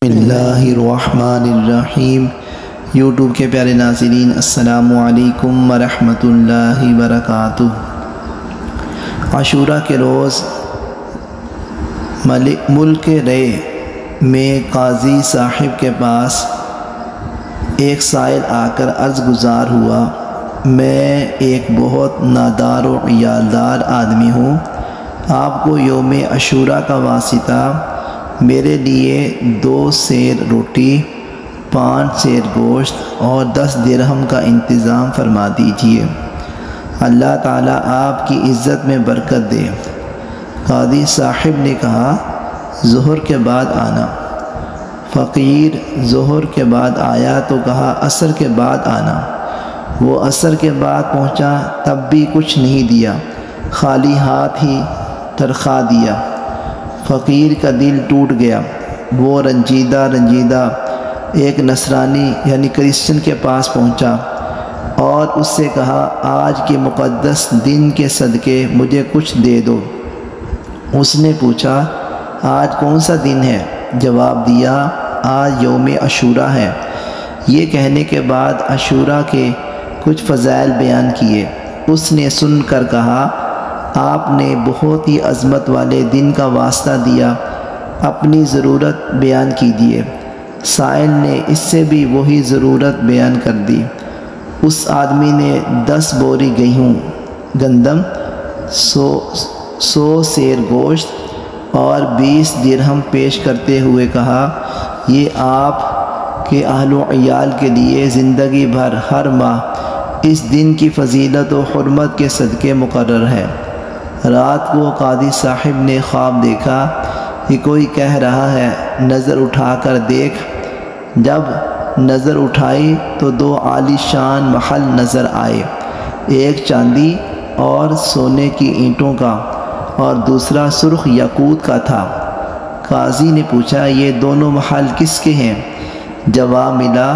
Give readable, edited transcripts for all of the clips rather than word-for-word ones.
بسم اللہ الرحمن الرحیم۔ یوٹیوب کے پیارے ناظرین، السلام علیکم ورحمۃ اللہ وبرکاتہ۔ عاشورہ کے روز ملک رے میں قاضی صاحب کے پاس ایک سائل آ کر عرض گزار ہوا، میں ایک بہت نادار و عیالدار آدمی ہوں، آپ کو یوم عاشورہ کا واسطہ میرے لیے 2 سیر روٹی، 5 سیر گوشت اور 10 درہم کا انتظام فرما دیجیے، اللہ تعالیٰ آپ کی عزت میں برکت دے۔ قاضی صاحب نے کہا، ظہر کے بعد آنا۔ فقیر ظہر کے بعد آیا تو کہا، عصر کے بعد آنا۔ وہ عصر کے بعد پہنچا، تب بھی کچھ نہیں دیا، خالی ہاتھ ہی ترخا دیا۔ فقیر کا دل ٹوٹ گیا، وہ رنجیدہ ایک نصرانی یعنی کرسچن کے پاس پہنچا اور اس سے کہا، آج کے مقدس دن کے صدقے مجھے کچھ دے دو۔ اس نے پوچھا، آج کون سا دن ہے؟ جواب دیا، آج یوم عاشورہ ہے۔ یہ کہنے کے بعد عاشورہ کے کچھ فضائل بیان کیے۔ اس نے سن کر کہا، آپ نے بہت ہی عظمت والے دن کا واسطہ دیا، اپنی ضرورت بیان کیجیے۔ سائل نے اس سے بھی وہی ضرورت بیان کر دی۔ اس آدمی نے 10 بوری گندم، 100 سیر گوشت اور 20 درہم پیش کرتے ہوئے کہا، یہ آپ کے اہل و عیال کے لیے زندگی بھر ہر ماہ اس دن کی فضیلت و حرمت کے صدقے مقرر ہے۔ رات کو قاضی صاحب نے خواب دیکھا کہ کوئی کہہ رہا ہے، نظر اٹھا کر دیکھ۔ جب نظر اٹھائی تو 2 عالی شان محل نظر آئے، ایک چاندی اور سونے کی اینٹوں کا اور دوسرا سرخ یاقوت کا تھا۔ قاضی نے پوچھا، یہ دونوں محل کس کے ہیں؟ جواب ملا،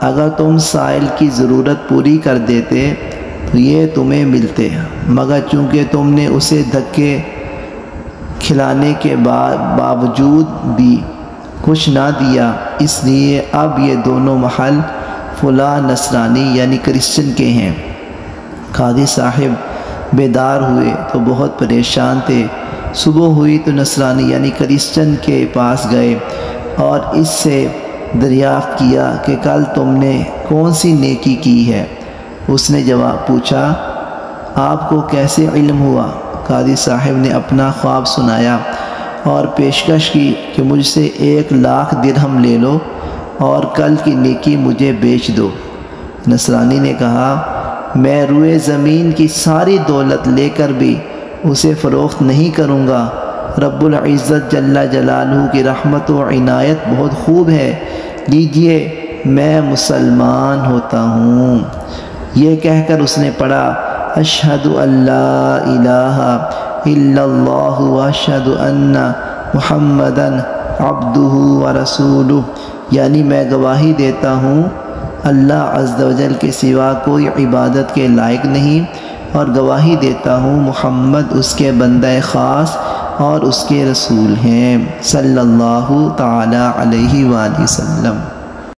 اگر تم سائل کی ضرورت پوری کر دیتے تو یہ تمہیں ملتے، مگر چونکہ تم نے اسے دھکے کھلانے کے باوجود بھی کچھ نہ دیا، اس لیے اب یہ دونوں محل فلاں نصرانی یعنی کرسچن کے ہیں۔ قاضی صاحب بیدار ہوئے تو بہت پریشان تھے۔ صبح ہوئی تو نصرانی یعنی کرسچن کے پاس گئے اور اس سے دریافت کیا کہ کل تم نے کون سی نیکی کی ہے؟ اس نے جواب پوچھا، آپ کو کیسے علم ہوا؟ قاضی صاحب نے اپنا خواب سنایا اور پیشکش کی کہ مجھ سے 1 لاکھ درہم لے لو اور کل کی نیکی مجھے بیچ دو۔ نصرانی نے کہا، میں روئے زمین کی ساری دولت لے کر بھی اسے فروخت نہیں کروں گا، رب العزت جل جلالہ کی رحمت و عنایت بہت خوب ہے، لیجئے میں مسلمان ہوتا ہوں۔ یہ کہہ کر اس نے پڑھا، اشہد ان لا الہ الا اللہ واشہد ان محمدًا عبدہ ورسولہ، یعنی میں گواہی دیتا ہوں اللہ عز و جل کے سوا کوئی عبادت کے لائق نہیں، اور گواہی دیتا ہوں محمد اس کے بندہ خاص اور اس کے رسول ہیں، صلی اللہ تعالی علیہ وآلہ وسلم۔